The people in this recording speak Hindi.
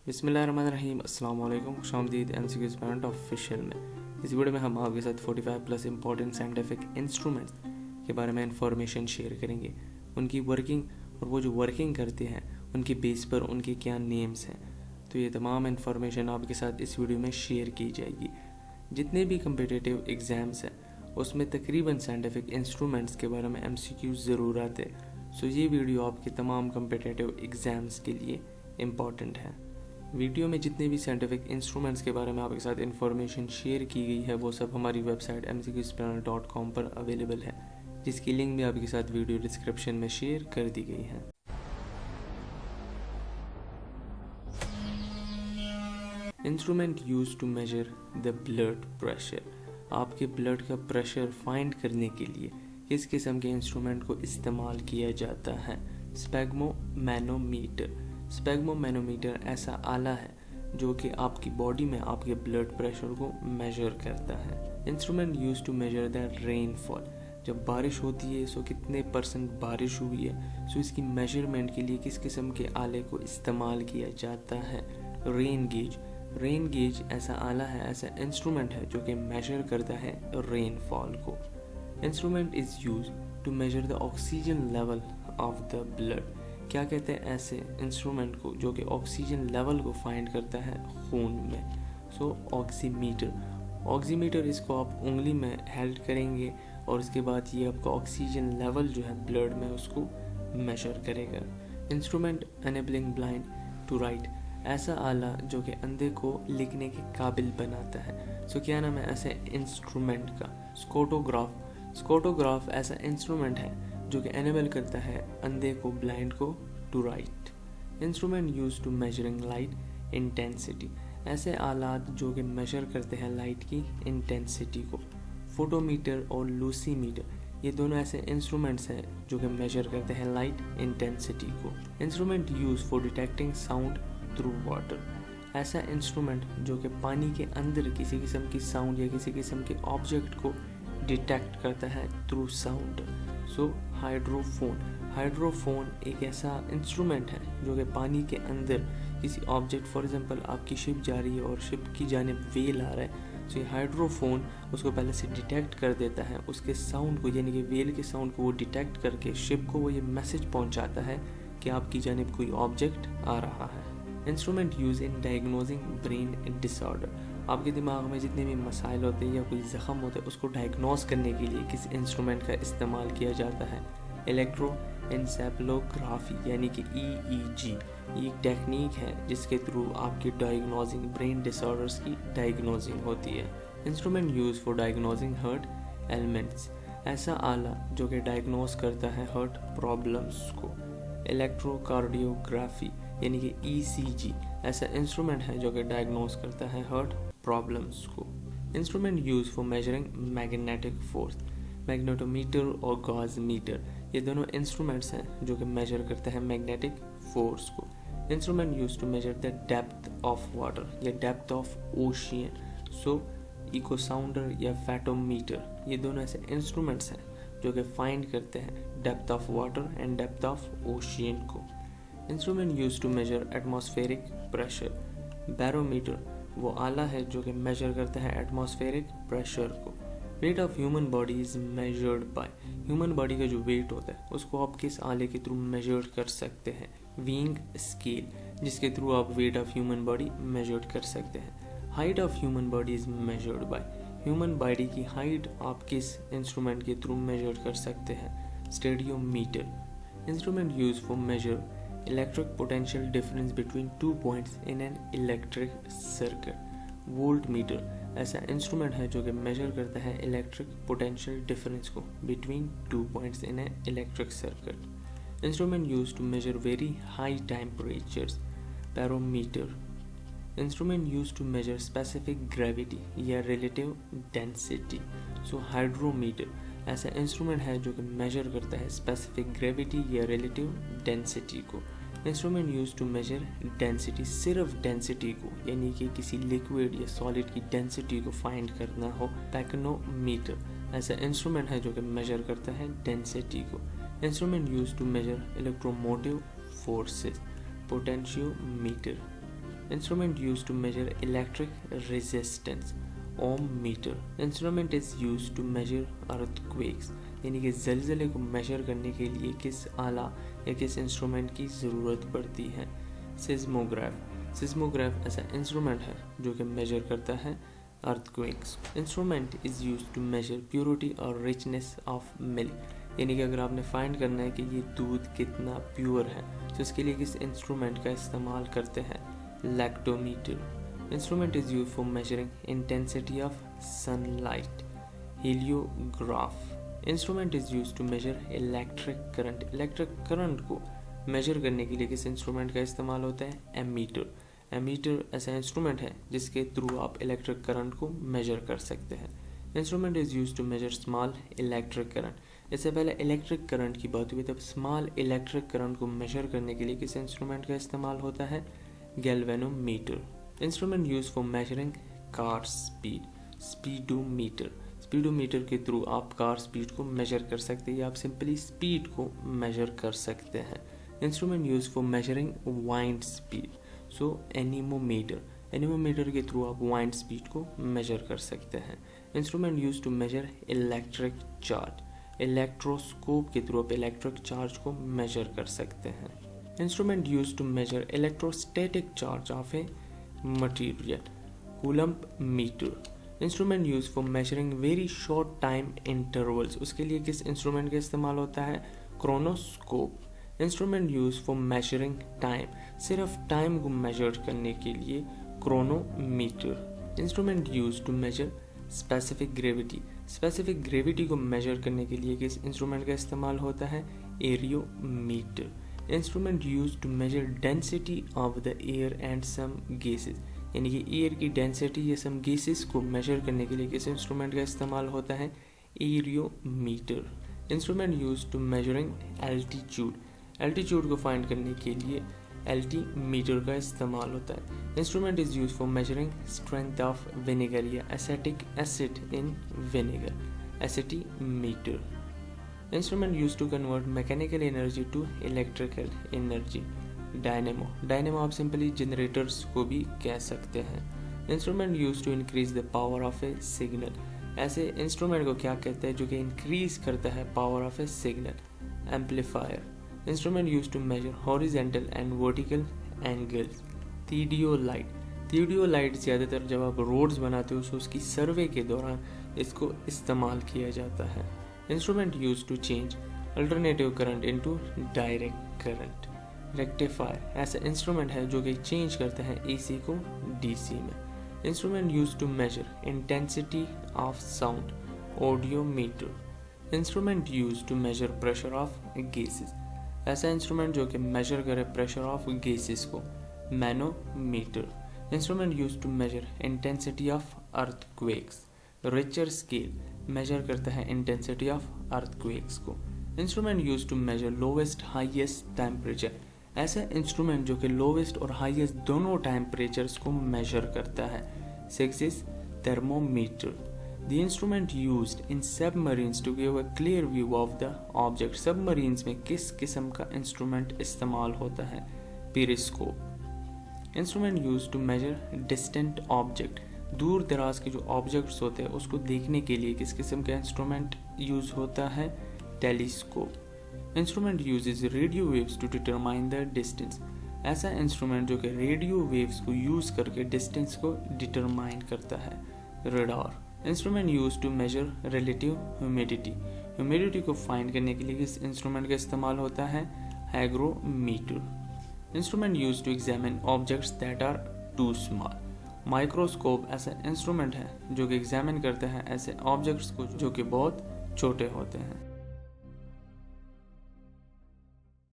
बिस्मिल्लाहिर्रहमानिर्रहीम अस्सलाम वालेकुम खुशामदीद MCQs पैरेंट ऑफिशियल में। इस वीडियो में हम आपके साथ 45 प्लस इंपॉर्टेंट साइंटिफिक इंस्ट्रूमेंट्स के बारे में इंफॉर्मेशन शेयर करेंगे, उनकी वर्किंग और वो जो वर्किंग करते हैं उनकी बेस पर उनके क्या नेम्स हैं। तो ये तमाम इंफॉर्मेशन आपके साथ इस वीडियो में शेयर की जाएगी। जितने भी कम्पिटिटिव एग्ज़ाम्स हैं उसमें तकरीबन साइंटिफिक इंस्ट्रूमेंट्स के बारे में MCQ ज़रूर आते हैं। सो ये वीडियो आपके तमाम कम्पिटिटिव एग्ज़ाम्स के लिए इम्पॉर्टेंट है। वीडियो में जितने भी साइंटिफिक इंस्ट्रूमेंट्स के बारे में आपके साथ इंफॉर्मेशन शेयर की गई है वो सब हमारी वेबसाइट mcqspanner.com पर अवेलेबल है, जिसकी लिंक भी आपके साथ वीडियो डिस्क्रिप्शन में शेयर कर दी गई है। Instrument use to measure the blood pressure. आपके ब्लड का प्रेशर फाइंड करने के लिए किस किस्म के इंस्ट्रूमेंट को इस्तेमाल किया जाता है? स्पेग्मोमैनोमीटर। स्पेग्मोमैनोमीटर ऐसा आला है जो कि आपकी बॉडी में आपके ब्लड प्रेशर को मेजर करता है। Instrument use to measure the rainfall. जब बारिश होती है सो कितने % बारिश हुई है, सो इसकी मेजरमेंट के लिए किस किस्म के आले को इस्तेमाल किया जाता है? Rain gauge. रेन गेज ऐसा आला है, ऐसा इंस्ट्रूमेंट है जो कि मेजर करता है रेनफॉल को। Instrument is use to measure the oxygen level of the blood. क्या कहते हैं ऐसे इंस्ट्रूमेंट को जो कि ऑक्सीजन लेवल को फाइंड करता है खून में? सो ऑक्सीमीटर। ऑक्सीमीटर इसको आप उंगली में हेल्ड करेंगे और उसके बाद ये आपका ऑक्सीजन लेवल जो है ब्लड में उसको मेजर करेगा। Instrument enabling blind to write. ऐसा आला जो कि अंधे को लिखने के काबिल बनाता है। सो क्या नाम है ऐसे इंस्ट्रूमेंट का? स्कोटोग्राफ। स्कोटोग्राफ ऐसा इंस्ट्रूमेंट है जो कि एनेबल करता है अंधे को, ब्लाइंड को, to write. Instrument use to measuring light intensity. ऐसे आलात जो कि मेजर करते हैं लाइट की इंटेंसिटी को। फोटोमीटर और लूसीमीटर ये दोनों ऐसे इंस्ट्रूमेंट्स हैं जो कि मेजर करते हैं लाइट इंटेंसिटी को। Instrument use for detecting sound through water. ऐसा इंस्ट्रूमेंट जो कि पानी के अंदर किसी किस्म की साउंड या किसी किस्म के ऑब्जेक्ट को डिटेक्ट करता है थ्रू साउंड। सो हाइड्रोफोन। हाइड्रोफोन एक ऐसा इंस्ट्रूमेंट है जो कि पानी के अंदर किसी ऑब्जेक्ट, फॉर एग्जांपल आपकी शिप जा रही है और शिप की जानिब वेल आ रहा है, सो ये हाइड्रोफोन उसको पहले से डिटेक्ट कर देता है, उसके साउंड को यानी कि वेल के साउंड को वो डिटेक्ट करके शिप को वो ये मैसेज पहुंचाता है कि आपकी जानिब कोई ऑब्जेक्ट आ रहा है। Instrument use in diagnosing brain disorder. आपके दिमाग में जितने भी मसाइल होते हैं या कोई ज़ख़म होता है उसको डायग्नोज करने के लिए किस इंस्ट्रूमेंट का इस्तेमाल किया जाता है? इलेक्ट्रोएन्सेफलोग्राफी यानी कि EEG। ये एक टेक्निक है जिसके थ्रू आपकी डायग्नोजिंग ब्रेन डिसऑर्डर्स की डायग्नोजिंग होती है। Instrument use for diagnosing heart elements. ऐसा आला जो कि डायग्नोज करता है हार्ट प्रॉब्लम्स को। इलेक्ट्रोकार्डियोग्राफी यानी कि ECG ऐसा इंस्ट्रूमेंट है जो कि डायग्नोज करता है हार्ट प्रॉब्लम्स को। Instrument use for measuring magnetic force. Magnetometer और गॉज मीटर ये दोनों इंस्ट्रूमेंट्स हैं जो कि मेजर करते हैं मैग्नेटिक फोर्स को। Instrument use to measure the depth of water या depth of ocean. So echo sounder या फैटोमीटर ये दोनों ऐसे इंस्ट्रूमेंट्स हैं जो कि फाइंड करते हैं depth of water and depth of ocean को। Instrument use to measure atmospheric pressure. Barometer वो आला है जो कि मेजर करता है एटमॉस्फेरिक प्रेशर को। Weight of human body is measured by. Human body का जो वेट होता है उसको आप किस आले के थ्रू मेजर कर सकते हैं? वीइंग स्केल, जिसके थ्रू आप weight of human body measure कर सकते हैं। Height of human body is measured by. Human body की हाइट आप किस इंस्ट्रूमेंट के थ्रू मेजर कर सकते हैं? Stadiometer. Instrument use for measure electric potential difference between 2 points in an electric circuit. Volt meter ऐसा इंस्ट्रूमेंट है जो कि मेजर करता है इलेक्ट्रिक पोटेंशियल डिफरेंस को between 2 points in an electric circuit. Instrument use to measure very high temperatures. Barometer. Instrument use to measure specific gravity या रिलेटिव डेंसिटी। सो हाइड्रोमीटर ऐसा इंस्ट्रूमेंट है जो कि मेजर करता है स्पेसिफिक ग्रेविटी या रिलेटिव डेंसिटी को। Instrument use to measure density, सिर्फ डेंसिटी को यानी कि किसी लिक्विड या सॉलिड की डेंसिटी को फाइंड करना हो। पैकनोमीटर ऐसा इंस्ट्रूमेंट है जो कि मेजर करता है डेंसिटी को। Instrument use to measure electromotive forces. Potentiometer Instrument used to measure electric resistance. Ohm meter. Instrument is used to measure earthquakes. यानी कि ज़लज़ले को मेजर करने के लिए किस आला या किस इंस्ट्रूमेंट की ज़रूरत पड़ती है. सिस्मोग्राफ. सिस्मोग्राफ ऐसा इंस्ट्रूमेंट है जो कि मेजर करता है earthquakes. Instrument is used to measure purity और richness of milk. यानी कि अगर आपने फाइंड करना है कि ये दूध कितना प्योर है तो इसके लिए किस इंस्ट्रूमेंट का इस्तेमाल करते हैं. Lactometer. Instrument is use for measuring intensity of sunlight. Heliograph. Instrument is use to measure electric current. Electric current को मेजर करने के लिए किस इंस्ट्रूमेंट का इस्तेमाल होता है. एमीटर. एमीटर ऐसा इंस्ट्रूमेंट है जिसके थ्रू आप इलेक्ट्रिक करंट को मेजर कर सकते हैं. Instrument is use to measure small electric current. इससे पहले इलेक्ट्रिक करंट की बात हुई तब स्मॉल इलेक्ट्रिक करंट को मेजर करने के लिए किस इंस्ट्रूमेंट का इस्तेमाल होता है. Galvanometer. Instrument use for measuring car speed. Speedometer. Speedometer के थ्रू आप कार स्पीड को मेजर कर सकते हैं या आप सिंपली स्पीड को मेजर कर सकते हैं. Instrument use for measuring wind speed. So anemometer. Anemometer के थ्रू आप वाइंड स्पीड को मेजर कर सकते हैं. Instrument use to measure electric charge. Electroscope के थ्रू आप इलेक्ट्रिक चार्ज को मेजर कर सकते हैं. Instrument use to measure electrostatic charge of a material. Coulomb meter. Instrument use for measuring very short time intervals. उसके लिए किस इंस्ट्रूमेंट का इस्तेमाल होता है. Chronoscope. Instrument use for measuring time. सिर्फ टाइम को मेजर करने के लिए chronometer. Instrument use to measure specific gravity. Specific gravity को मेजर करने के लिए किस इंस्ट्रूमेंट का इस्तेमाल होता है. Aerometer. Instrument use to measure density of the air and some gases. यानी कि एयर की डेंसिटी या सम गैसेस को मेजर करने के लिए किस इंस्ट्रूमेंट का इस्तेमाल होता है. Aerometer. Instrument use to measuring altitude. Altitude को फाइंड करने के लिए एल्टीमीटर का इस्तेमाल होता है. Instrument is use for measuring strength of vinegar या acetic acid in vinegar. Acetimeter. Instrument use to convert mechanical energy to electrical energy. Dynamo. Dynamo आप सिंपली जनरेटर्स को भी कह सकते हैं. Instrument use to increase the power of a signal. ऐसे इंस्ट्रूमेंट को क्या कहते हैं जो कि इंक्रीज करता है power of a signal. Amplifier. Instrument use to measure horizontal and vertical angles. Theodolite. Theodolite ज़्यादातर जब आप रोड्स बनाते हो तो उसकी सर्वे के दौरान इसको इस्तेमाल किया जाता है. Instrument use to change alternative current into direct current. Rectifier ऐसा इंस्ट्रूमेंट है जो कि चेंज करता है एसी को डीसी में. Instrument use to measure intensity of sound. Audiometer. Instrument use to measure pressure of gases. ऐसा इंस्ट्रूमेंट जो कि मेजर करे प्रेशर ऑफ गैसेस को. Manometer. Instrument use to measure intensity of earthquakes. Richter scale measure करता है इंटेंसिटी ऑफ अर्थक्वेक्स को. Instrument use to measure lowest highest temperature. ऐसा इंस्ट्रूमेंट जो कि लोवेस्ट और हाईएस्ट दोनों टेम्परेचर्स को मेजर करता है. 6 is thermometer. The instrument used in submarines to give a clear view of the object. Submarines में किस किस्म का इंस्ट्रूमेंट इस्तेमाल होता है. Periscope. Instrument use to measure distant object. दूर दराज के जो ऑब्जेक्ट्स होते हैं उसको देखने के लिए किस किस्म का इंस्ट्रूमेंट यूज होता है. Telescope. Instrument uses radio waves to determine the distance. ऐसा इंस्ट्रूमेंट जो कि रेडियो वेव्स को यूज करके डिस्टेंस को डिटरमाइन करता है. Radar. Instrument use to measure relative humidity. Humidity को फाइंड करने के लिए किस इंस्ट्रूमेंट का इस्तेमाल होता है. Hygrometer. Instrument use to examine objects that are too small. Microscope ऐसा इंस्ट्रूमेंट है जो कि एग्जामिन करता है ऐसे ऑब्जेक्ट्स को जो कि बहुत छोटे होते हैं.